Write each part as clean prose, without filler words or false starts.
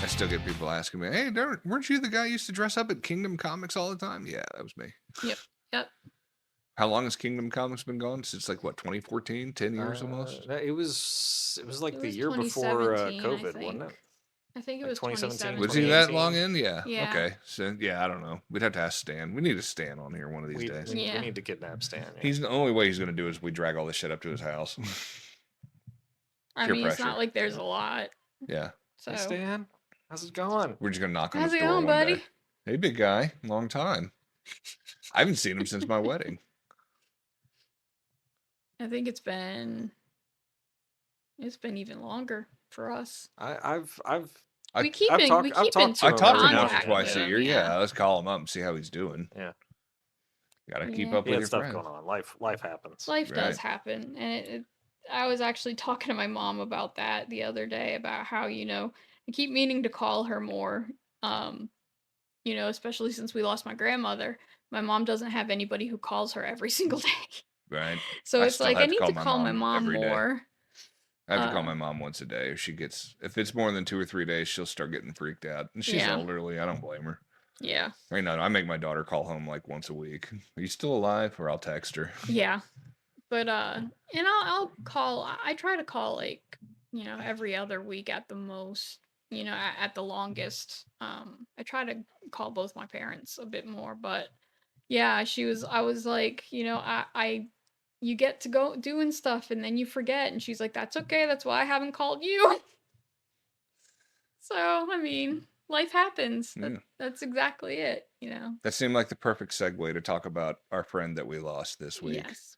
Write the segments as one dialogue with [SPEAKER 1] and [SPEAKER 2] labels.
[SPEAKER 1] I still get people asking me, "Hey, weren't you the guy who used to dress up at Kingdom Comics all the time?" Yeah, that was me.
[SPEAKER 2] Yep.
[SPEAKER 1] How long has Kingdom Comics been going? Since like what, 2014? 10 years almost?
[SPEAKER 3] It was like
[SPEAKER 2] It
[SPEAKER 3] the
[SPEAKER 2] was
[SPEAKER 3] year before
[SPEAKER 2] 2017, I
[SPEAKER 3] COVID, wasn't
[SPEAKER 2] think.
[SPEAKER 3] it?
[SPEAKER 2] I think it
[SPEAKER 3] Like
[SPEAKER 2] was
[SPEAKER 3] 2017,
[SPEAKER 2] 2017.
[SPEAKER 1] Was he that
[SPEAKER 3] 2018?
[SPEAKER 1] long in? Yeah.
[SPEAKER 2] Yeah.
[SPEAKER 1] Okay. So yeah, I don't know. We'd have to ask Stan. We need a Stan on here one of these days.
[SPEAKER 3] We need to kidnap Stan. Yeah.
[SPEAKER 1] He's the only way he's going to do is we drag all this shit up to his house.
[SPEAKER 2] I mean, it's not like there's a lot.
[SPEAKER 1] Yeah.
[SPEAKER 2] So.
[SPEAKER 3] Hey, Stan, how's it going?
[SPEAKER 1] We're just going to knock on
[SPEAKER 2] How's
[SPEAKER 1] his
[SPEAKER 2] it
[SPEAKER 1] door
[SPEAKER 2] going,
[SPEAKER 1] one
[SPEAKER 2] buddy?
[SPEAKER 1] day. Hey, big guy. Long time. I haven't seen him since my wedding.
[SPEAKER 2] I think it's been even longer for us.
[SPEAKER 3] I've
[SPEAKER 2] we keep in
[SPEAKER 1] I talk to him once or twice a year. Yeah, let's call him up and see how he's doing.
[SPEAKER 3] Yeah.
[SPEAKER 1] Gotta keep up with your
[SPEAKER 3] stuff
[SPEAKER 1] friends.
[SPEAKER 3] going on. Life happens.
[SPEAKER 2] Life does happen, and I was actually talking to my mom about that the other day, about how, I keep meaning to call her more, especially since we lost my grandmother. My mom doesn't have anybody who calls her every single day.
[SPEAKER 1] Right.
[SPEAKER 2] So it's like I need to call my mom more.
[SPEAKER 1] I have to call my mom once a day. If it's more than 2 or 3 days, she'll start getting freaked out. And she's elderly. I don't blame her.
[SPEAKER 2] Yeah.
[SPEAKER 1] Right now, I make my daughter call home like once a week. Are you still alive? Or I'll text her.
[SPEAKER 2] Yeah. But, and I'll call, I try to call like, every other week at the most, at the longest. I try to call both my parents a bit more, but yeah, I was like, you get to go doing stuff and then you forget. And she's like, that's okay. That's why I haven't called you. So, I mean, life happens. That's exactly it,
[SPEAKER 1] That seemed like the perfect segue to talk about our friend that we lost this week.
[SPEAKER 2] Yes.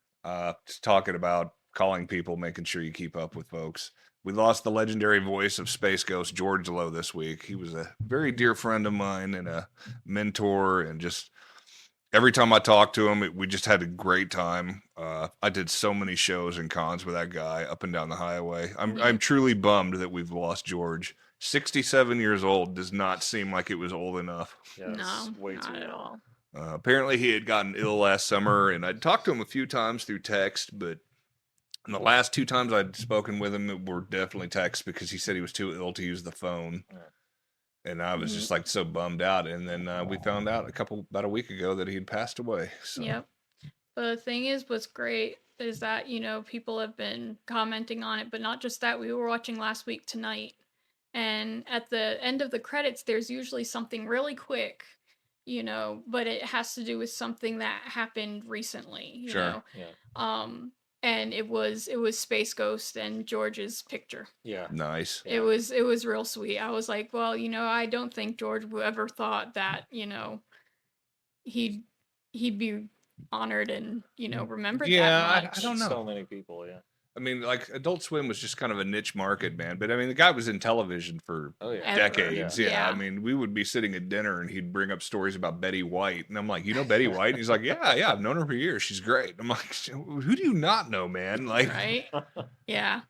[SPEAKER 1] Just talking about calling people, making sure you keep up with folks. We lost the legendary voice of Space Ghost, George Lowe, this week. He was a very dear friend of mine and a mentor, and just every time I talked to him, we just had a great time. I did so many shows and cons with that guy up and down the highway. I'm truly bummed that we've lost George. 67 years old does not seem like it was old enough.
[SPEAKER 3] Yeah,
[SPEAKER 2] no,
[SPEAKER 3] way
[SPEAKER 2] not
[SPEAKER 3] too
[SPEAKER 2] at
[SPEAKER 3] long.
[SPEAKER 2] all.
[SPEAKER 1] Apparently he had gotten ill last summer, and I'd talked to him a few times through text, but the last 2 times I'd spoken with him were definitely texts, because he said he was too ill to use the phone. And I was just like so bummed out. And then we found out about a week ago that he had passed away. So.
[SPEAKER 2] Yep. But the thing is, what's great is that, people have been commenting on it, but not just that. We were watching Last Week Tonight, and at the end of the credits, there's usually something really quick, but it has to do with something that happened recently, you know?
[SPEAKER 3] Yeah.
[SPEAKER 2] And it was Space Ghost and George's picture.
[SPEAKER 3] Yeah.
[SPEAKER 1] Nice.
[SPEAKER 2] It was real sweet. I was like, well, I don't think George ever thought that, he'd be honored and, remembered that much.
[SPEAKER 1] I don't know.
[SPEAKER 3] So many people, yeah.
[SPEAKER 1] I mean, like, Adult Swim was just kind of a niche market, man. But I mean, the guy was in television for decades. Yeah. I mean, we would be sitting at dinner and he'd bring up stories about Betty White. And I'm like, you know Betty White? And he's like, yeah, I've known her for years. She's great. I'm like, who do you not know, man? Like,
[SPEAKER 2] right? Yeah.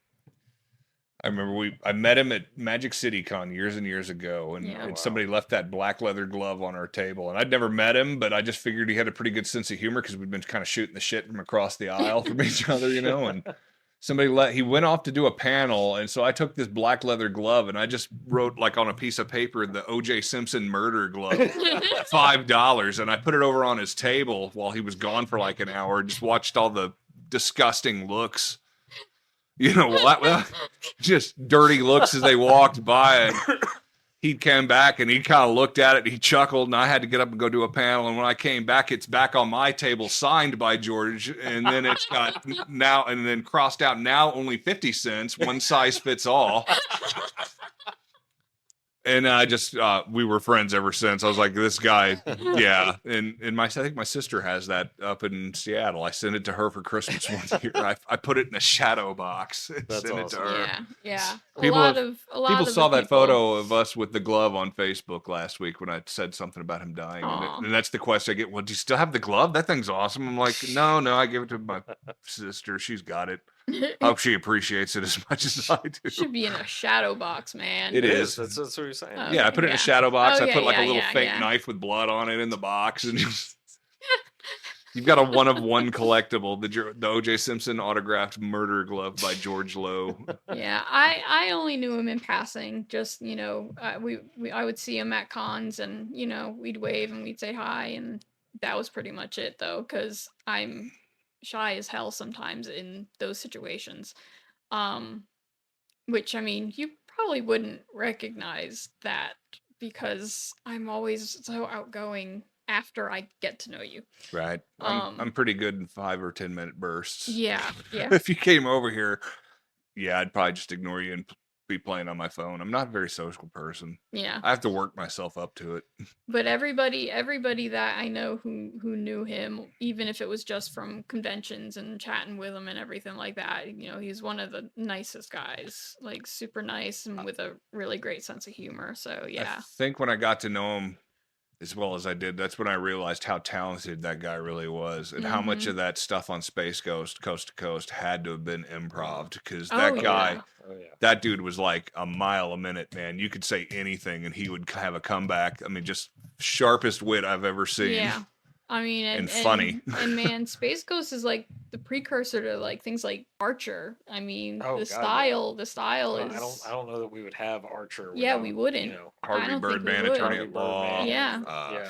[SPEAKER 1] I remember I met him at Magic City Con years and years ago, and somebody left that black leather glove on our table. And I'd never met him, but I just figured he had a pretty good sense of humor, because we'd been kind of shooting the shit from across the aisle from each other, and he went off to do a panel, and so I took this black leather glove and I just wrote like on a piece of paper, the O.J. Simpson murder glove, $5, and I put it over on his table while he was gone for like an hour. Just watched all the disgusting looks, just dirty looks as they walked by, and he came back and he kind of looked at it and he chuckled, and I had to get up and go do a panel. And when I came back, it's back on my table, signed by George. And then it's got now, and then crossed out, now only 50 cents, one size fits all. And I just, we were friends ever since. I was like, this guy, yeah. And I think my sister has that up in Seattle. I sent it to her for Christmas one year. I put it in a shadow box and
[SPEAKER 3] That's
[SPEAKER 1] sent
[SPEAKER 3] awesome.
[SPEAKER 1] it to her.
[SPEAKER 2] Yeah.
[SPEAKER 1] People saw that photo of us with the glove on Facebook last week when I said something about him dying. And that's the question I get. Well, do you still have the glove? That thing's awesome. I'm like, no, I give it to my sister. She's got it. I hope she appreciates it as much as I do.
[SPEAKER 2] Should be in a shadow box, man.
[SPEAKER 1] It is.
[SPEAKER 3] That's what you're saying.
[SPEAKER 1] Yeah, I put it in a shadow box. I put like a little fake knife with blood on it in the box, and You've got a one of one collectible, the O.J. Simpson autographed murder glove by George Lowe.
[SPEAKER 2] Yeah, I only knew him in passing. Just I would see him at cons, and we'd wave and we'd say hi, and that was pretty much it, though, because I'm shy as hell sometimes in those situations. Which, I mean, you probably wouldn't recognize that because I'm always so outgoing after I get to know you.
[SPEAKER 1] Right. I'm pretty good in 5 or 10 minute bursts.
[SPEAKER 2] Yeah.
[SPEAKER 1] If you came over here, yeah, I'd probably just ignore you and be playing on my phone. I'm not a very social person.
[SPEAKER 2] Yeah.
[SPEAKER 1] I have to work myself up to it.
[SPEAKER 2] But everybody that I know who knew him, even if it was just from conventions and chatting with him and everything like that, he's one of the nicest guys, like super nice and with a really great sense of humor. So yeah.
[SPEAKER 1] I think when I got to know him as well as I did, that's when I realized how talented that guy really was, and how much of that stuff on Space Ghost, Coast to Coast, had to have been improv, because that guy, that dude was like a mile a minute, man. You could say anything and he would have a comeback. I mean, just sharpest wit I've ever seen.
[SPEAKER 2] Yeah. I mean, and
[SPEAKER 1] funny.
[SPEAKER 2] And man, Space Ghost is like the precursor to like things like Archer. I mean, the style is.
[SPEAKER 3] I don't know that we would have Archer.
[SPEAKER 2] Yeah, we wouldn't.
[SPEAKER 1] Harvey Birdman, Attorney at Law.
[SPEAKER 2] Yeah.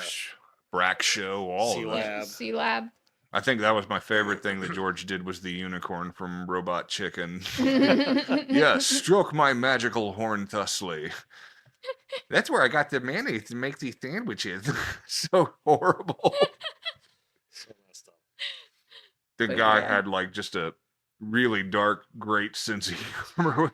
[SPEAKER 1] Brack Show, all of
[SPEAKER 3] that.
[SPEAKER 2] C-Lab.
[SPEAKER 1] I think that was my favorite thing that George did, was the unicorn from Robot Chicken. Yes, stroke my magical horn thusly. That's where I got the mayonnaise to make these sandwiches. So horrible.
[SPEAKER 3] So messed up.
[SPEAKER 1] The guy had like just a really dark, great sense of humor.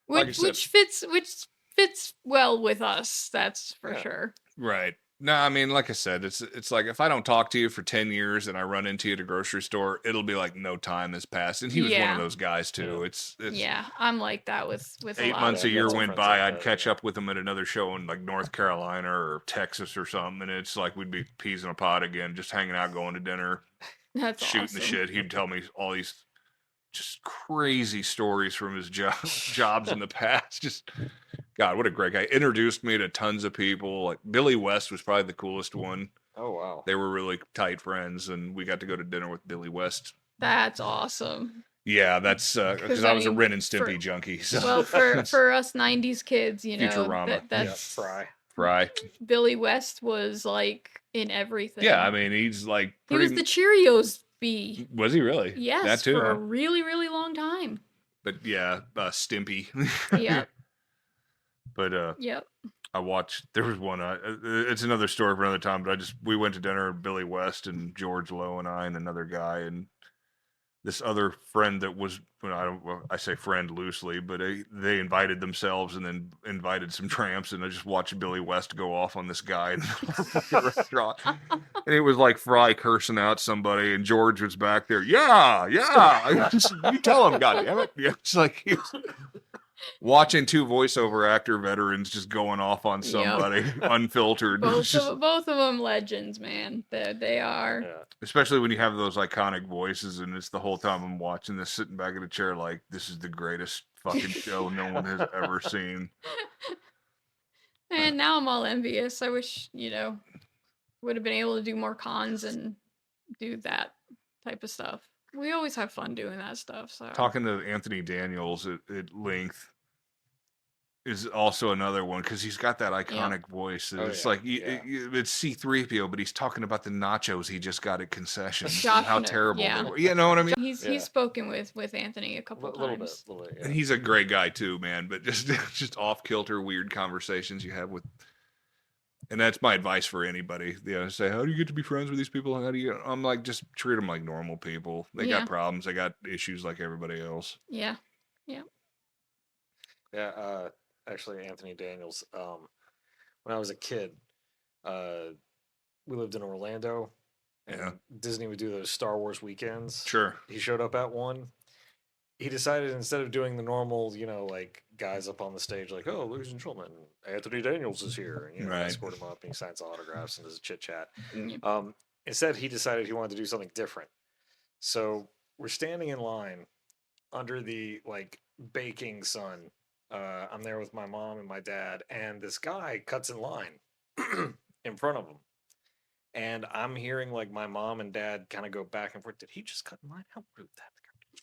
[SPEAKER 2] Which fits well with us. That's for sure.
[SPEAKER 1] Right. No, I mean, like I said, it's like if I don't talk to you for 10 years and I run into you at a grocery store, it'll be like no time has passed. And he was one of those guys too. It's
[SPEAKER 2] I'm like that with
[SPEAKER 1] 8 months a year went by. I'd catch up with him at another show in like North Carolina or Texas or something, and it's like we'd be peas in a pod again, just hanging out, going to dinner, shooting the shit. He'd tell me all these just crazy stories from his jobs in the past. Just God, what a great guy. Introduced me to tons of people. Like Billy West was probably the coolest one.
[SPEAKER 3] Oh, wow.
[SPEAKER 1] They were really tight friends, and we got to go to dinner with Billy West.
[SPEAKER 2] That's awesome.
[SPEAKER 1] Yeah, that's because I was a Ren and Stimpy junkie. So.
[SPEAKER 2] Well, for us 90s kids,
[SPEAKER 1] Futurama.
[SPEAKER 2] That's
[SPEAKER 1] Fry.
[SPEAKER 2] Billy West was like in everything.
[SPEAKER 1] Yeah, I mean, he's like
[SPEAKER 2] he was the Cheerios bee.
[SPEAKER 1] Was he really?
[SPEAKER 2] Yes,
[SPEAKER 1] that too,
[SPEAKER 2] for a really, really long time.
[SPEAKER 1] But yeah, Stimpy.
[SPEAKER 2] Yeah.
[SPEAKER 1] But
[SPEAKER 2] yep.
[SPEAKER 1] I watched. There was one. It's another story for another time. But we went to dinner. Billy West and George Lowe and I and another guy and this other friend that was. I say friend loosely, but they invited themselves and then invited some tramps, and I just watched Billy West go off on this guy in the restaurant, and it was like Fry cursing out somebody, and George was back there. Yeah. You tell him, goddammit. Yeah, it's like he was watching two voiceover actor veterans just going off on somebody unfiltered.
[SPEAKER 2] Both of them legends, man. They are.
[SPEAKER 3] Yeah.
[SPEAKER 1] Especially when you have those iconic voices, and it's the whole time I'm watching this, sitting back in a chair like, this is the greatest fucking show no one has ever seen.
[SPEAKER 2] And now I'm all envious. I wish, would have been able to do more cons and do that type of stuff. We always have fun doing that stuff. So
[SPEAKER 1] talking to Anthony Daniels at length is also another one, because he's got that iconic voice. It's like it's C-3PO, but he's talking about the nachos he just got at concessions and how terrible they were. You know what I mean?
[SPEAKER 2] He's spoken with Anthony a couple times.
[SPEAKER 1] Little bit, and he's a great guy too, man. But just off kilter, weird conversations you have with. And that's my advice for anybody. Say, how do you get to be friends with these people? How do you? I'm like, just treat them like normal people. They got problems. They got issues like everybody else.
[SPEAKER 2] Yeah.
[SPEAKER 3] Actually, Anthony Daniels. When I was a kid, we lived in Orlando. And Disney would do those Star Wars weekends.
[SPEAKER 1] Sure.
[SPEAKER 3] He showed up at one. He decided, instead of doing the normal, like guys up on the stage, like, oh, ladies and gentlemen, Anthony Daniels is here. And, escort him up and he signs autographs and does a chit chat. Instead, he decided he wanted to do something different. So we're standing in line under the baking sun. I'm there with my mom and my dad, and this guy cuts in line in front of him. And I'm hearing like my mom and dad kind of go back and forth. Did he just cut in line? How rude that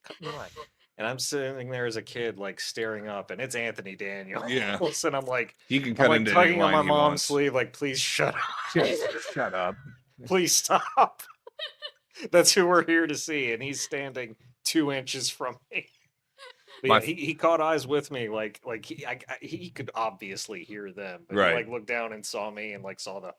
[SPEAKER 3] cut in line. And I'm sitting there as a kid, like staring up, and it's Anthony Daniels.
[SPEAKER 1] Yeah.
[SPEAKER 3] And I'm like,
[SPEAKER 1] he can cut into
[SPEAKER 3] tugging
[SPEAKER 1] any
[SPEAKER 3] on my
[SPEAKER 1] line he
[SPEAKER 3] mom's
[SPEAKER 1] wants.
[SPEAKER 3] sleeve, like, please shut up.
[SPEAKER 1] Shut up.
[SPEAKER 3] Please stop. That's who we're here to see. And he's standing 2 inches from me. But yeah, he caught eyes with me, like he could obviously hear them, but
[SPEAKER 1] Right.
[SPEAKER 3] he like looked down and saw me and like saw the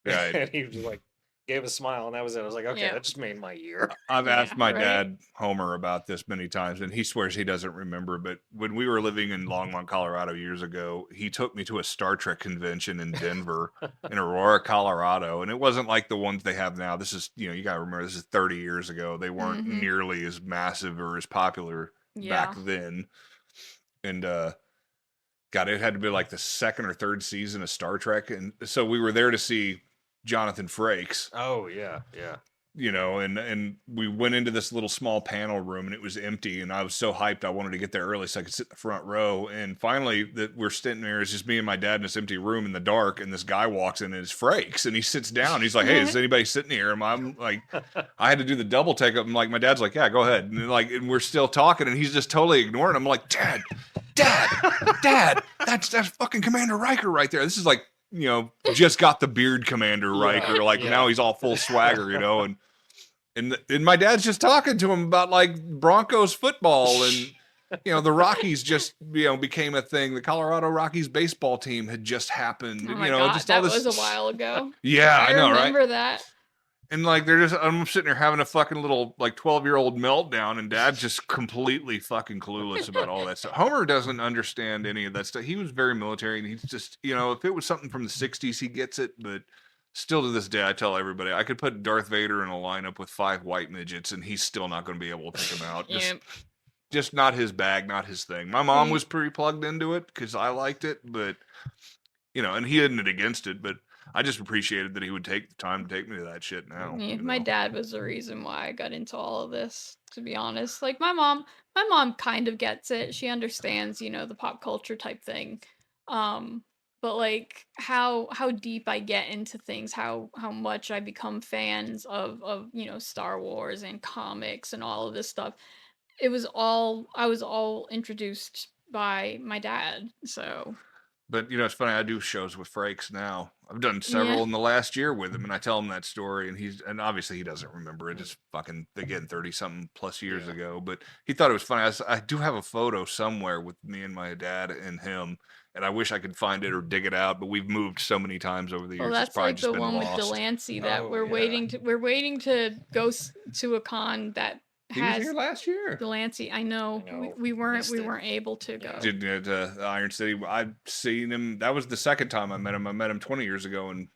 [SPEAKER 1] Right.
[SPEAKER 3] and he was like gave a smile, and that was it. I was like, okay,
[SPEAKER 2] Yeah.
[SPEAKER 3] that just made my year.
[SPEAKER 1] I've asked my
[SPEAKER 2] right?
[SPEAKER 1] dad, Homer, about this many times, and he swears he doesn't remember. But when we were living in Longmont, Colorado years ago, he took me to a Star Trek convention in Denver, in Aurora, Colorado. And it wasn't like the ones they have now. This is, you got to remember, this is 30 years ago. They weren't nearly as massive or as popular back then. And, God, it had to be like the second or third season of Star Trek. And so we were there to see Jonathan Frakes.
[SPEAKER 3] Oh, yeah.
[SPEAKER 1] And we went into this little small panel room, and it was empty, and I was so hyped I wanted to get there early so I could sit in the front row. And finally, we're sitting there, it's just me and my dad in this empty room in the dark, and this guy walks in, and it's Frakes, and he sits down. He's like, "Hey, is anybody sitting here?" And I'm like, I had to do the double take up. I'm like, my dad's like, "Yeah, go ahead." And we're still talking, and he's just totally ignoring. I'm like, Dad, that's fucking Commander Riker right there. This is like, just got the beard Commander Riker. Now he's all full swagger, and my dad's just talking to him about like Broncos football, and the Rockies just became a thing. The Colorado Rockies baseball team had just happened.
[SPEAKER 2] Oh my God,
[SPEAKER 1] just
[SPEAKER 2] that
[SPEAKER 1] all this
[SPEAKER 2] was a while ago.
[SPEAKER 1] Yeah, I know, right?
[SPEAKER 2] I remember that.
[SPEAKER 1] And like I'm sitting there having a fucking little like 12-year-old meltdown, and Dad's just completely fucking clueless about all that stuff. Homer doesn't understand any of that stuff. He was very military, and he's just if it was something from the '60s, he gets it. But still, to this day, I tell everybody I could put Darth Vader in a lineup with 5 white midgets, and he's still not going to be able to pick him out. Just not his bag, not his thing. My mom was pretty plugged into it because I liked it, but and he isn't against it, but I just appreciated that he would take the time to take me to that shit now.
[SPEAKER 2] Yeah, my dad was the reason why I got into all of this, to be honest. Like my mom kind of gets it. She understands, the pop culture type thing. But like how deep I get into things, how much I become fans of Star Wars and comics and all of this stuff. I was all introduced by my dad. So
[SPEAKER 1] But it's funny, I do shows with Frakes now. I've done several in the last year with him, and I tell him that story, and obviously he doesn't remember it. It's fucking, again, 30-something plus years ago. But he thought it was funny. I do have a photo somewhere with me and my dad and him, and I wish I could find it or dig it out, but we've moved so many times over the years.
[SPEAKER 2] Well, that's like the one
[SPEAKER 1] lost.
[SPEAKER 2] with Delancey that we're waiting to go to a con that
[SPEAKER 1] he was here last year.
[SPEAKER 2] Delancey, I know. We weren't able to go.
[SPEAKER 1] Did Iron City? I've seen him. That was the second time I met him. I met him 20 years ago in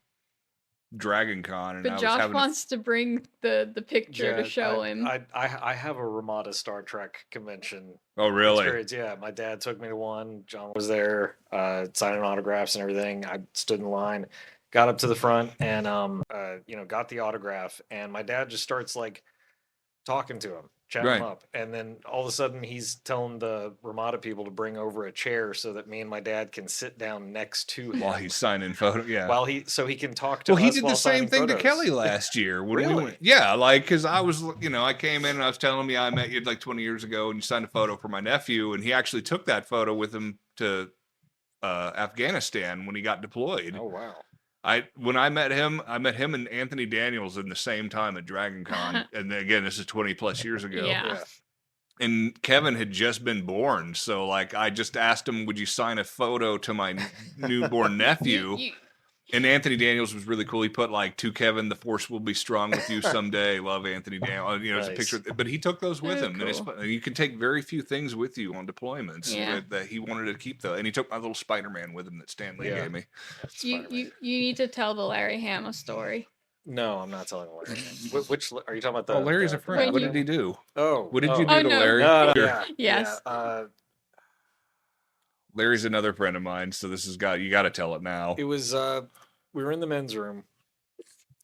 [SPEAKER 1] Dragon Con, and
[SPEAKER 2] but Josh wants to bring the picture to show him.
[SPEAKER 3] I have a Ramada Star Trek convention.
[SPEAKER 1] Oh, really?
[SPEAKER 3] Experience. Yeah, my dad took me to one. John was there, signing autographs and everything. I stood in line, got up to the front, and got the autograph. And my dad just starts like talking to him, chatting him up, and then all of a sudden he's telling the Ramada people to bring over a chair so that me and my dad can sit down next to him
[SPEAKER 1] while he's signing photos. Yeah,
[SPEAKER 3] so he can talk to us.
[SPEAKER 1] Well, he did the same thing
[SPEAKER 3] photos.
[SPEAKER 1] to Kelly last year.
[SPEAKER 3] Really?
[SPEAKER 1] Because I was, I came in and I was telling him, I met you like 20 years ago, and you signed a photo for my nephew, and he actually took that photo with him to Afghanistan when he got deployed.
[SPEAKER 3] Oh wow.
[SPEAKER 1] When I met him and Anthony Daniels in the same time at Dragon Con. And again, this is 20 plus years ago.
[SPEAKER 2] Yeah.
[SPEAKER 1] And Kevin had just been born. So like, I just asked him, would you sign a photo to my newborn nephew? And Anthony Daniels was really cool. He put like, to Kevin, the force will be strong with you someday. Love, Anthony Daniels. There's a picture, but he took those with him. Cool. And you can take very few things with you on deployments that he wanted to keep though. And he took my little Spider-Man with him that Stan Lee gave me.
[SPEAKER 2] You need to tell the Larry Hama story.
[SPEAKER 3] No, I'm not telling Larry. Which are you talking about?
[SPEAKER 1] Larry's a friend. What did he do?
[SPEAKER 3] Oh,
[SPEAKER 1] what did you do to Larry?
[SPEAKER 3] No, yeah,
[SPEAKER 2] yes.
[SPEAKER 3] Yeah,
[SPEAKER 1] Larry's another friend of mine, so you got to tell it now.
[SPEAKER 3] It was we were in the men's room.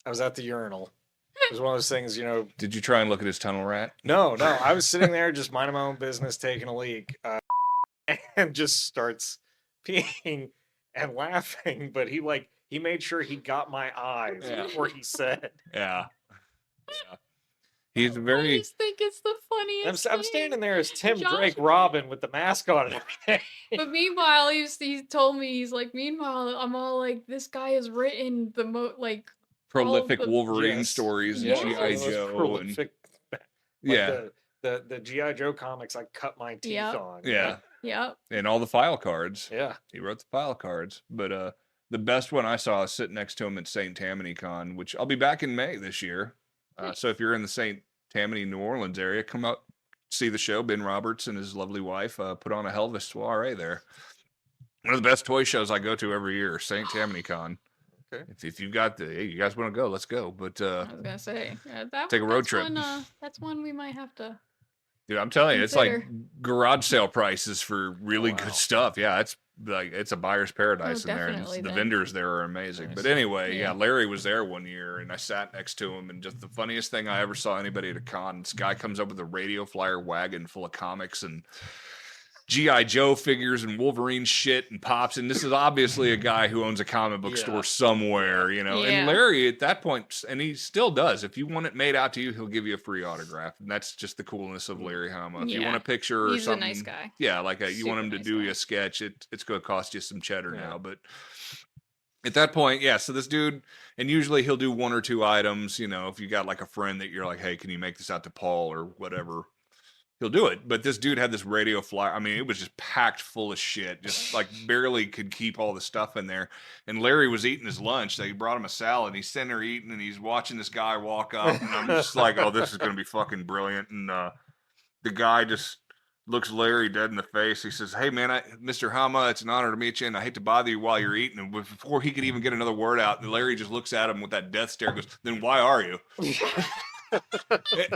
[SPEAKER 3] I was at the urinal. It was one of those things,
[SPEAKER 1] Did you try and look at his tunnel rat?
[SPEAKER 3] No. I was sitting there just minding my own business, taking a leak, and just starts peeing and laughing. But he He made sure he got my eyes before he said.
[SPEAKER 1] Yeah. He's
[SPEAKER 2] I
[SPEAKER 1] very.
[SPEAKER 2] just think it's the funniest.
[SPEAKER 3] I'm standing there as Tim
[SPEAKER 2] Josh-
[SPEAKER 3] Drake Robin with the mask on and everything.
[SPEAKER 2] But meanwhile, he told me, he's like, meanwhile, I'm all like, this guy has written the
[SPEAKER 1] Prolific
[SPEAKER 2] the-
[SPEAKER 1] Wolverine
[SPEAKER 3] Yes.
[SPEAKER 1] stories
[SPEAKER 2] Yes.
[SPEAKER 1] and
[SPEAKER 3] One of
[SPEAKER 1] G.I.
[SPEAKER 3] the most
[SPEAKER 1] Joe.
[SPEAKER 3] prolific,
[SPEAKER 1] Yeah.
[SPEAKER 3] The G.I. Joe comics I cut my teeth
[SPEAKER 2] Yep.
[SPEAKER 3] on.
[SPEAKER 1] Yeah.
[SPEAKER 2] Yep.
[SPEAKER 1] And all the file cards.
[SPEAKER 3] Yeah.
[SPEAKER 1] He wrote the file cards. But the best one I saw is sitting next to him at St. Tammany Con, which I'll be back in May this year.
[SPEAKER 2] Nice.
[SPEAKER 1] So if you're in the St. Tammany, New Orleans area, come out, see the show. Ben Roberts and his lovely wife put on a hell of a soiree there. One of the best toy shows I go to every year, St. Tammany Con.
[SPEAKER 3] Okay.
[SPEAKER 1] If you've got hey, you guys want to go, let's go. But
[SPEAKER 2] I was gonna say
[SPEAKER 1] take a road trip.
[SPEAKER 2] That's one we might have to.
[SPEAKER 1] Dude, I'm telling you, it's
[SPEAKER 2] consider.
[SPEAKER 1] like garage sale prices for really good stuff. Yeah, it's a buyer's paradise in there. And the vendors there are amazing. Nice. But anyway, yeah, Larry was there one year, and I sat next to him, and just the funniest thing I ever saw anybody at a con. This guy comes up with a radio flyer wagon full of comics and G.I. Joe figures and Wolverine shit and pops, and this is obviously a guy who owns a comic book store somewhere, you know. And Larry at that point, and he still does, if you want it made out to you, he'll give you a free autograph, and that's just the coolness of Larry Hama. If you want a picture or something,
[SPEAKER 2] he's a nice guy.
[SPEAKER 1] Yeah, like you want him to do you a sketch, it's going to cost you some cheddar now, but at that point, so this dude, and usually he'll do one or two items, you know, if you got like a friend that you're like, hey, can you make this out to Paul or whatever, he'll do it. But this dude had this radio flyer. I mean, it was just packed full of shit. Just like barely could keep all the stuff in there. And Larry was eating his lunch. They brought him a salad. He's sitting there eating, and he's watching this guy walk up. And I'm just like, oh, this is going to be fucking brilliant. And the guy just looks Larry dead in the face. He says, hey, man, Mr. Hama, it's an honor to meet you, and I hate to bother you while you're eating. And before he could even get another word out, Larry just looks at him with that death stare and goes, then why are you?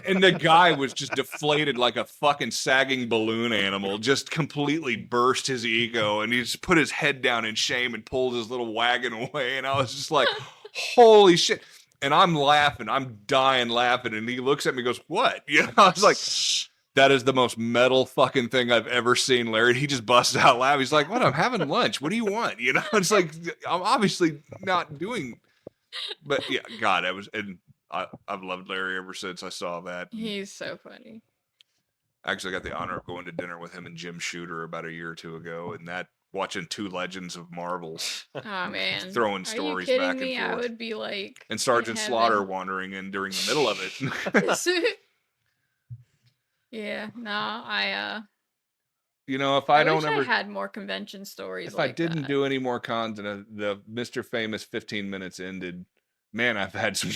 [SPEAKER 1] And the guy was just deflated like a fucking sagging balloon animal, just completely burst his ego, and he just put his head down in shame and pulled his little wagon away. And I was just like, holy shit. And I'm laughing, I'm dying laughing, and he looks at me and goes, what? You know, I was like, that is the most metal fucking thing I've ever seen, Larry. And he just busted out laughing. He's like, what? I'm having lunch. What do you want? You know, it's like, I'm obviously not doing, but yeah, God, I've loved Larry ever since I saw that.
[SPEAKER 2] He's so funny.
[SPEAKER 1] I actually got the honor of going to dinner with him and Jim Shooter about a year or two ago, and watching two legends of Marvel.
[SPEAKER 2] Oh man,
[SPEAKER 1] throwing stories back and forth.
[SPEAKER 2] I would be like,
[SPEAKER 1] and Sergeant Slaughter wandering in during the middle of it.
[SPEAKER 2] Yeah, no, I
[SPEAKER 1] you know, if I don't
[SPEAKER 2] wish
[SPEAKER 1] ever
[SPEAKER 2] I had more convention stories.
[SPEAKER 1] If I didn't do any more cons and the Mr. Famous 15 minutes ended. Man, I've had some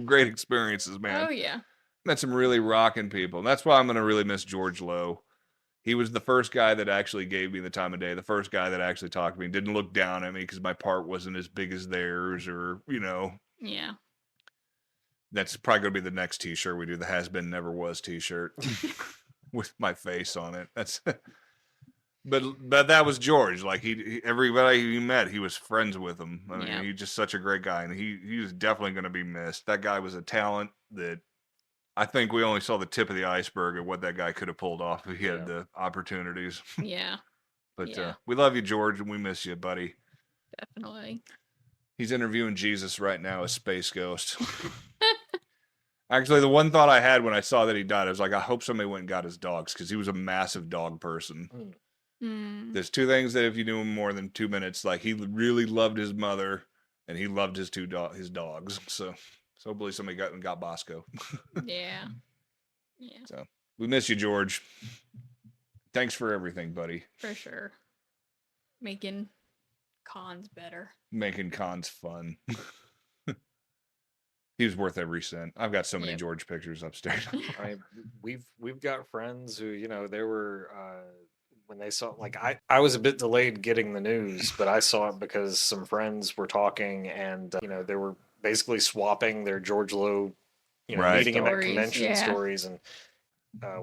[SPEAKER 1] great experiences, man.
[SPEAKER 2] Oh, yeah.
[SPEAKER 1] Met some really rocking people. And that's why I'm going to really miss George Lowe. He was the first guy that actually gave me the time of day, the first guy that actually talked to me, didn't look down at me because my part wasn't as big as theirs or, you know.
[SPEAKER 2] Yeah.
[SPEAKER 1] That's probably going to be the next T-shirt we do, the Has Been Never Was T-shirt with my face on it. That's... But that was George. Like everybody he met, he was friends with him. I mean, he's just such a great guy, and he was definitely going to be missed. That guy was a talent that I think we only saw the tip of the iceberg of what that guy could have pulled off if he had the opportunities.
[SPEAKER 2] Yeah.
[SPEAKER 1] But we love you, George, and we miss you, buddy.
[SPEAKER 2] Definitely.
[SPEAKER 1] He's interviewing Jesus right now as Space Ghost. Actually, the one thought I had when I saw that he died, I was like, I hope somebody went and got his dogs, because he was a massive dog person. There's two things that if you knew him more than 2 minutes, like he really loved his mother and he loved his his dogs. So hopefully somebody got Bosco.
[SPEAKER 2] Yeah.
[SPEAKER 1] So we miss you, George. Thanks for everything, buddy.
[SPEAKER 2] For sure. Making cons better.
[SPEAKER 1] Making cons fun. He was worth every cent. I've got so many George pictures upstairs.
[SPEAKER 3] I mean, we've got friends who, you know, they were when they saw, like, I was a bit delayed getting the news, but I saw it because some friends were talking, and you know, they were basically swapping their George Lowe, you know, meeting him at convention stories, and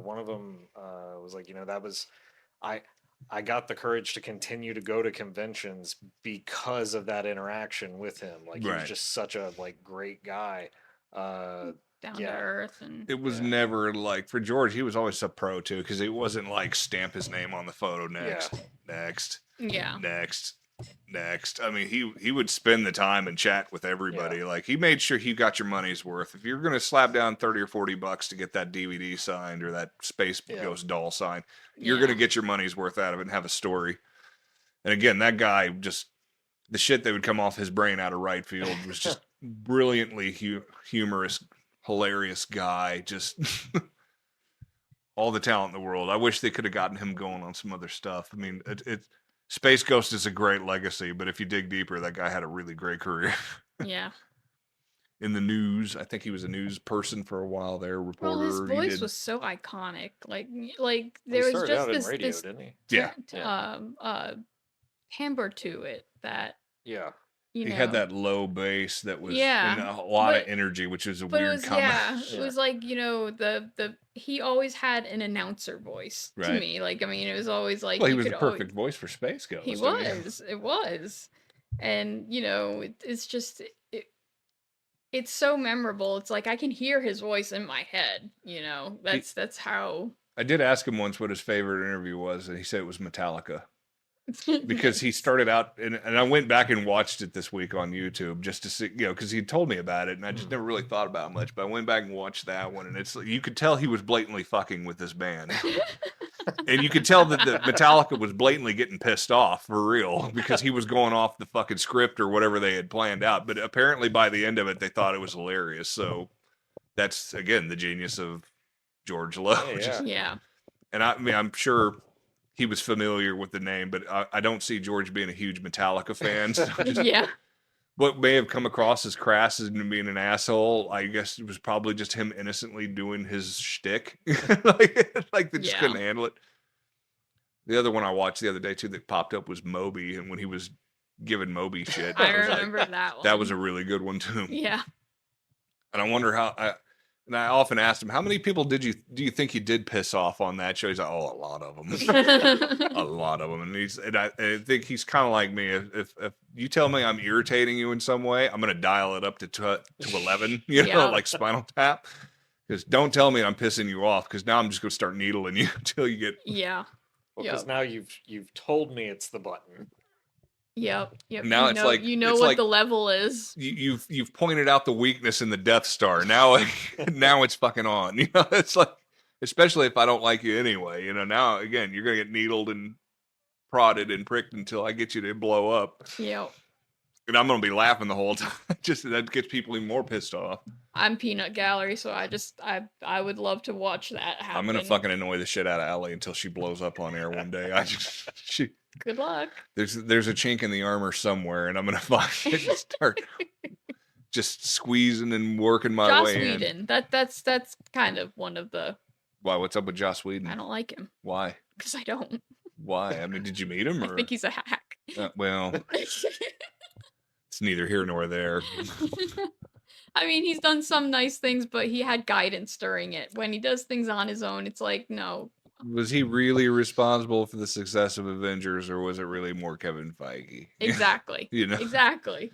[SPEAKER 3] one of them was like, you know, that was I got the courage to continue to go to conventions because of that interaction with him. Like, he was just such a great guy.
[SPEAKER 2] Down to earth, and
[SPEAKER 1] it was never like, for George, he was always a pro too, because it wasn't like stamp his name on the photo next. next. I mean, he would spend the time and chat with everybody.
[SPEAKER 3] Yeah.
[SPEAKER 1] Like, he made sure he got your money's worth. If you're going to slap down 30 or 40 bucks to get that DVD signed or that Space Ghost doll signed, you're going to get your money's worth out of it and have a story. And again, that guy just, the shit that would come off his brain out of right field was just brilliantly humorous, hilarious guy. Just all the talent in the world. I wish they could have gotten him going on some other stuff. I mean, Space Ghost is a great legacy, but if you dig deeper, that guy had a really great career.
[SPEAKER 2] Yeah.
[SPEAKER 1] In the news, I think he was a news person for a while there, reporter.
[SPEAKER 2] Well, his voice was so iconic. Like there
[SPEAKER 3] He
[SPEAKER 2] was
[SPEAKER 3] started
[SPEAKER 2] just
[SPEAKER 3] out in
[SPEAKER 2] this
[SPEAKER 3] radio,
[SPEAKER 2] this
[SPEAKER 3] didn't he?
[SPEAKER 2] timbre to it that
[SPEAKER 3] Yeah.
[SPEAKER 2] you
[SPEAKER 1] He
[SPEAKER 2] know
[SPEAKER 1] had that low bass that was
[SPEAKER 2] Yeah,
[SPEAKER 1] and a lot of
[SPEAKER 2] but-
[SPEAKER 1] energy, which is a
[SPEAKER 2] but it
[SPEAKER 1] weird
[SPEAKER 2] was
[SPEAKER 1] combination.
[SPEAKER 2] it was like the he always had an announcer voice to
[SPEAKER 1] Right.
[SPEAKER 2] me. Like I mean, it was always like
[SPEAKER 1] Well, he
[SPEAKER 2] you
[SPEAKER 1] was the
[SPEAKER 2] could
[SPEAKER 1] perfect voice for Space Ghost.
[SPEAKER 2] He
[SPEAKER 1] I mean,
[SPEAKER 2] was. It was. And, it's just, it's so memorable. It's like I can hear his voice in my head, That's how.
[SPEAKER 1] I did ask him once what his favorite interview was, and he said it was Metallica. Because he started out, and I went back and watched it this week on YouTube just to see, because he told me about it, and I just never really thought about it much. But I went back and watched that one, and it's you could tell he was blatantly fucking with this band, and you could tell that the Metallica was blatantly getting pissed off for real because he was going off the fucking script or whatever they had planned out. But apparently by the end of it, they thought it was hilarious. So that's again the genius of George Lowe.
[SPEAKER 2] Yeah.
[SPEAKER 1] And I mean, I'm sure he was familiar with the name, but I don't see George being a huge Metallica fan. So
[SPEAKER 2] Yeah.
[SPEAKER 1] What may have come across as crass as being an asshole, I guess it was probably just him innocently doing his shtick. like they just couldn't handle it. The other one I watched the other day too that popped up was Moby, and when he was giving Moby shit,
[SPEAKER 2] I remember that one.
[SPEAKER 1] That was a really good one too.
[SPEAKER 2] Yeah.
[SPEAKER 1] And I wonder and I often asked him, how many people do you think he did piss off on that show? He's like, oh, a lot of them. A lot of them. And I think he's kind of like me. If you tell me I'm irritating you in some way, I'm going to dial it up to 11, like Spinal Tap. Because don't tell me I'm pissing you off, because now I'm just going to start needling you until you get...
[SPEAKER 2] Yeah.
[SPEAKER 3] Well, because now you've told me it's the button.
[SPEAKER 2] Yep.
[SPEAKER 1] Now it's like
[SPEAKER 2] what like, the level is.
[SPEAKER 1] You've pointed out the weakness in the Death Star. Now it's fucking on. It's like, especially if I don't like you anyway. Now again you're gonna get needled and prodded and pricked until I get you to blow up.
[SPEAKER 2] Yep.
[SPEAKER 1] And I'm gonna be laughing the whole time. Just that gets people even more pissed off.
[SPEAKER 2] I'm Peanut Gallery, so I would love to watch that happen.
[SPEAKER 1] I'm gonna fucking annoy the shit out of Allie until she blows up on air one day.
[SPEAKER 2] Good luck.
[SPEAKER 1] There's a chink in the armor somewhere, and I'm gonna fucking start just squeezing and working my
[SPEAKER 2] Joss
[SPEAKER 1] way
[SPEAKER 2] Whedon.
[SPEAKER 1] in.
[SPEAKER 2] That's kind of one of the.
[SPEAKER 1] Why? What's up with Joss Whedon?
[SPEAKER 2] I don't like him.
[SPEAKER 1] Why?
[SPEAKER 2] Because I don't.
[SPEAKER 1] Why? I mean, did you meet him? Or?
[SPEAKER 2] I think he's a hack.
[SPEAKER 1] Well, it's neither here nor there.
[SPEAKER 2] I mean, he's done some nice things, but he had guidance during it. When he does things on his own, it's like, no.
[SPEAKER 1] Was he really responsible for the success of Avengers, or was it really more Kevin Feige?
[SPEAKER 2] Exactly. Exactly.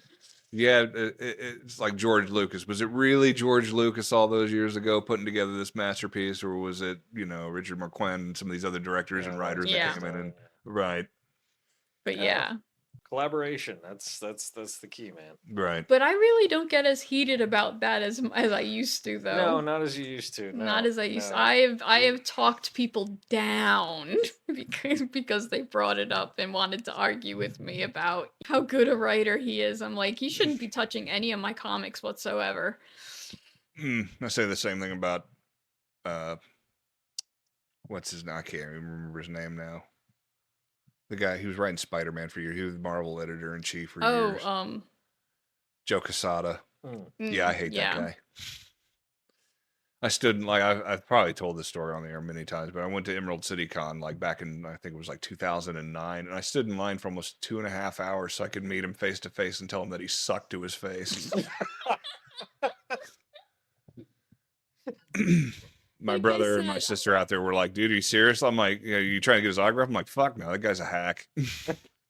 [SPEAKER 1] Yeah, it's like George Lucas. Was it really George Lucas all those years ago putting together this masterpiece, or was it, Richard Marquand and some of these other directors and writers that came in and right?
[SPEAKER 2] But yeah.
[SPEAKER 3] Collaboration. That's the key, man.
[SPEAKER 1] Right.
[SPEAKER 2] But I really don't get as heated about that as I used to, though.
[SPEAKER 3] No, not as you used to. No,
[SPEAKER 2] not as I used to. I have talked people down because they brought it up and wanted to argue with me about how good a writer he is. I'm like, he shouldn't be touching any of my comics whatsoever.
[SPEAKER 1] I say the same thing about what's his name? I can't even remember his name now. The guy who was writing Spider-Man for years. He was the Marvel editor-in-chief for years. Joe Quesada. Yeah, I hate that guy. I stood I've probably told this story on the air many times, but I went to Emerald City Con back in, I think it was 2009, and I stood in line for almost 2.5 hours so I could meet him face to face and tell him that he sucked to his face. My brother and my sister out there were like, dude, are you serious? I'm like, you trying to get his autograph? I'm like, fuck no, that guy's a hack.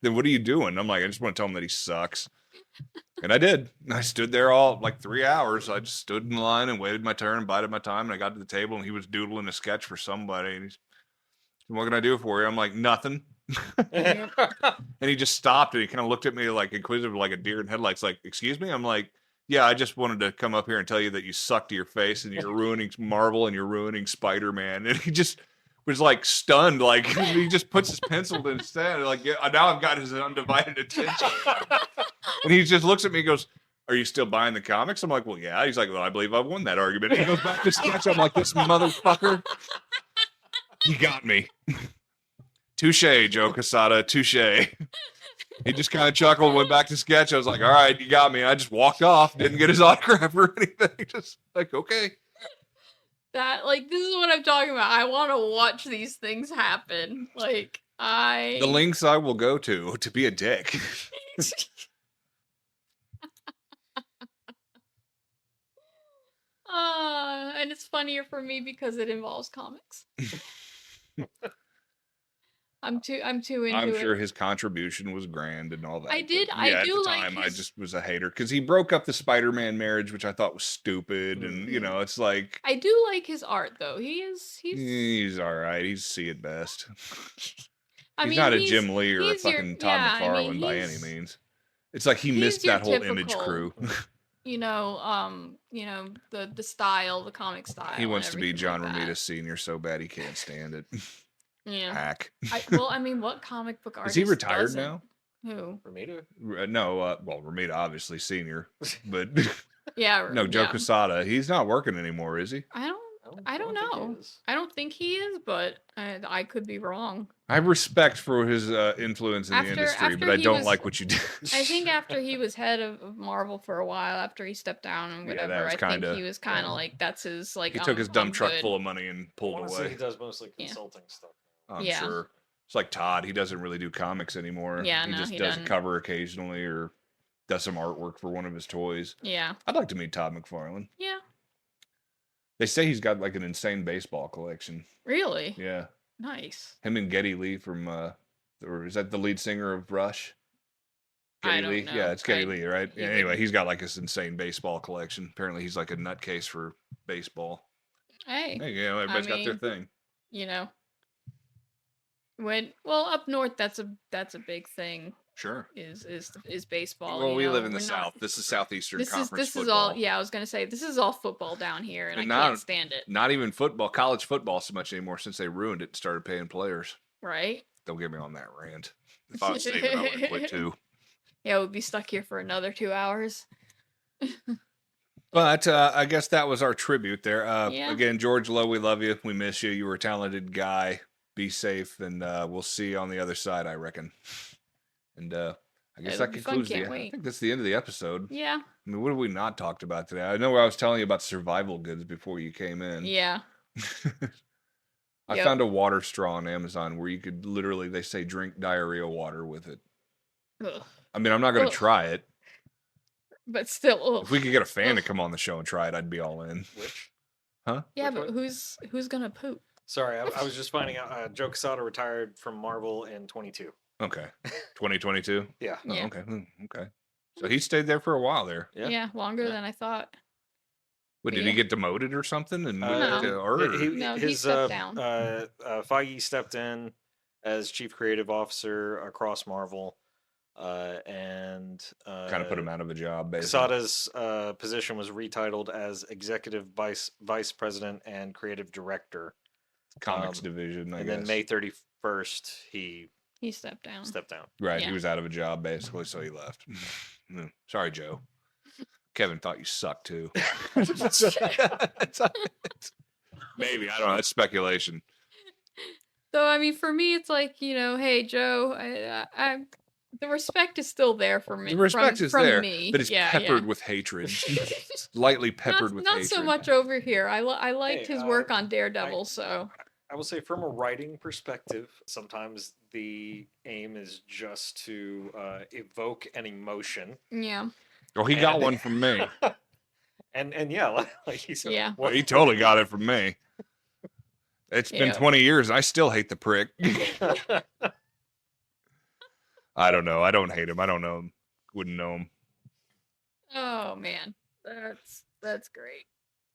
[SPEAKER 1] Then what are you doing? I'm like, I just want to tell him that he sucks. And I did. I stood there all 3 hours. I just stood in line and waited my turn and bided my time. And I got to the table and he was doodling a sketch for somebody. And he's, what can I do for you? I'm like, nothing. And he just stopped and he kind of looked at me like inquisitive, like a deer in headlights, like, excuse me? I'm like, yeah, I just wanted to come up here and tell you that you suck to your face and you're ruining Marvel and you're ruining Spider-Man. And he just was like stunned, like he just puts his pencil to his head, like, yeah, now I've got his undivided attention. And he just looks at me and goes, are you still buying the comics? I'm like, well, yeah. He's like, well, I believe I've won that argument. And he goes back to sketch. I'm like, this motherfucker. You got me. Touche, Joe Quesada. Touche. He just kind of chuckled, went back to sketch. I was like, all right, you got me. I just walked off, didn't get his autograph or anything. Just like, okay.
[SPEAKER 2] That, like, this is what I'm talking about. I want to watch these things happen. Like,
[SPEAKER 1] The lengths I will go to be a dick.
[SPEAKER 2] And it's funnier for me because it involves comics. I'm too into it.
[SPEAKER 1] I'm sure his contribution was grand and all that.
[SPEAKER 2] I do
[SPEAKER 1] at the
[SPEAKER 2] like
[SPEAKER 1] time, I just was a hater because he broke up the Spider-Man marriage, which I thought was stupid. And you know, it's like
[SPEAKER 2] I do like his art though.
[SPEAKER 1] He's all right. He's C at best.
[SPEAKER 2] I
[SPEAKER 1] he's
[SPEAKER 2] mean,
[SPEAKER 1] not a Jim Lee or a fucking Todd McFarlane by any means. It's like he missed that whole Image crew.
[SPEAKER 2] The style, the comic style.
[SPEAKER 1] He wants to be John Romita Sr. so bad he can't stand it.
[SPEAKER 2] Yeah.
[SPEAKER 1] Hack.
[SPEAKER 2] What comic book artist
[SPEAKER 1] is he retired now?
[SPEAKER 2] Who?
[SPEAKER 3] Romita?
[SPEAKER 1] No, Romita obviously senior, but
[SPEAKER 2] yeah.
[SPEAKER 1] No, Joe Quesada. He's not working anymore, is he?
[SPEAKER 2] I don't know. I don't think he is, but I could be wrong.
[SPEAKER 1] I have respect for his influence in the industry, but I don't like what you did.
[SPEAKER 2] I think after he was head of Marvel for a while, after he stepped down and whatever, I think he was kind of like, that's his, like,
[SPEAKER 1] he took his dump truck full of money and pulled away.
[SPEAKER 3] He does mostly consulting stuff.
[SPEAKER 1] I'm sure. It's like Todd. He doesn't really do comics anymore.
[SPEAKER 2] Yeah,
[SPEAKER 1] he just does a cover occasionally or does some artwork for one of his toys.
[SPEAKER 2] Yeah.
[SPEAKER 1] I'd like to meet Todd McFarlane.
[SPEAKER 2] Yeah.
[SPEAKER 1] They say he's got like an insane baseball collection.
[SPEAKER 2] Really?
[SPEAKER 1] Yeah.
[SPEAKER 2] Nice.
[SPEAKER 1] Him and Geddy Lee from, or is that the lead singer of Rush?
[SPEAKER 2] Geddy Lee?
[SPEAKER 1] Know. Yeah, it's Geddy Lee, right? Yeah, anyway, he's got like this insane baseball collection. Apparently, he's like a nutcase for baseball.
[SPEAKER 2] Hey,
[SPEAKER 1] everybody's got their thing.
[SPEAKER 2] You know, up north, that's a big thing.
[SPEAKER 1] Sure.
[SPEAKER 2] Is baseball.
[SPEAKER 1] Well, we live in the South. This is Southeastern Conference
[SPEAKER 2] this
[SPEAKER 1] football.
[SPEAKER 2] Is all. Yeah, I was gonna say this is all football down here, and I can't stand it.
[SPEAKER 1] Not even football, college football, so much anymore since they ruined it and started paying players.
[SPEAKER 2] Right.
[SPEAKER 1] Don't get me on that rant. If I was saving, I would have quit too.
[SPEAKER 2] Yeah, we'd be stuck here for another 2 hours.
[SPEAKER 1] But I guess that was our tribute there. Again, George Lowe, we love you. We miss you. You were a talented guy. Be safe, and we'll see you on the other side, I reckon. And I guess that concludes I think that's the end of the episode.
[SPEAKER 2] Yeah.
[SPEAKER 1] I mean, what have we not talked about today? I know I was telling you about survival goods before you came in.
[SPEAKER 2] Yeah.
[SPEAKER 1] I found a water straw on Amazon where you could literally, they say, drink diarrhea water with it.
[SPEAKER 2] Ugh.
[SPEAKER 1] I mean, I'm not going to try it.
[SPEAKER 2] But still,
[SPEAKER 1] if we could get a fan to come on the show and try it, I'd be all in.
[SPEAKER 3] Which?
[SPEAKER 1] Huh?
[SPEAKER 2] Yeah, but who's going to poop?
[SPEAKER 3] Sorry, I was just finding out Joe Quesada retired from Marvel in 22.
[SPEAKER 1] Okay. 2022?
[SPEAKER 3] Yeah.
[SPEAKER 1] Oh, okay. Okay. So he stayed there for a while there.
[SPEAKER 2] Yeah, longer than I thought.
[SPEAKER 1] What, did he get demoted or something? And
[SPEAKER 2] he stepped down.
[SPEAKER 3] Feige stepped in as chief creative officer across Marvel, and
[SPEAKER 1] kind of put him out of a job.
[SPEAKER 3] Basically. Quesada's position was retitled as executive vice president and creative director,
[SPEAKER 1] comics division. I guess.
[SPEAKER 3] Then May 31st, he
[SPEAKER 2] stepped down.
[SPEAKER 1] Right, he was out of a job basically, so he left. Sorry, Joe. Kevin thought you sucked too. Maybe, I don't know. That's speculation.
[SPEAKER 2] So I mean, for me, it's like, hey Joe, I the respect is still there for me.
[SPEAKER 1] The respect is
[SPEAKER 2] from
[SPEAKER 1] there,
[SPEAKER 2] me.
[SPEAKER 1] but it's peppered with hatred. Lightly peppered with hatred.
[SPEAKER 2] Not so much over here. I liked his work on Daredevil, so.
[SPEAKER 3] I will say, from a writing perspective, sometimes the aim is just to evoke an emotion.
[SPEAKER 2] Yeah.
[SPEAKER 1] Well, he got one from me.
[SPEAKER 3] and yeah, like he said.
[SPEAKER 2] Yeah.
[SPEAKER 1] Well, he totally got it from me. It's been 20 years, and I still hate the prick. I don't know. I don't hate him. I don't know him. Wouldn't know him.
[SPEAKER 2] Oh, man. That's great.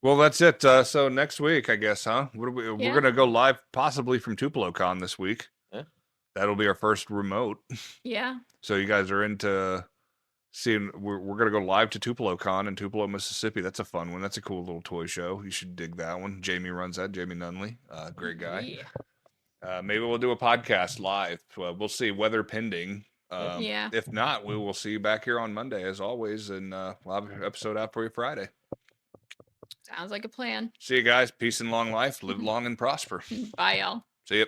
[SPEAKER 1] Well, that's it. So next week, I guess, huh? We're going to go live possibly from TupeloCon this week.
[SPEAKER 3] Yeah.
[SPEAKER 1] That'll be our first remote.
[SPEAKER 2] Yeah.
[SPEAKER 1] So you guys are into seeing, we're going to go live to Tupelo Con in Tupelo, Mississippi. That's a fun one. That's a cool little toy show. You should dig that one. Jamie runs that. Jamie Nunley. Great guy.
[SPEAKER 2] Yeah.
[SPEAKER 1] Maybe we'll do a podcast live. We'll see, weather pending.
[SPEAKER 2] Yeah.
[SPEAKER 1] If not, we will see you back here on Monday as always, and we'll have an episode out for you Friday.
[SPEAKER 2] Sounds like a plan.
[SPEAKER 1] See you guys. Peace and long life. Live long and prosper.
[SPEAKER 2] Bye, y'all.
[SPEAKER 1] See you.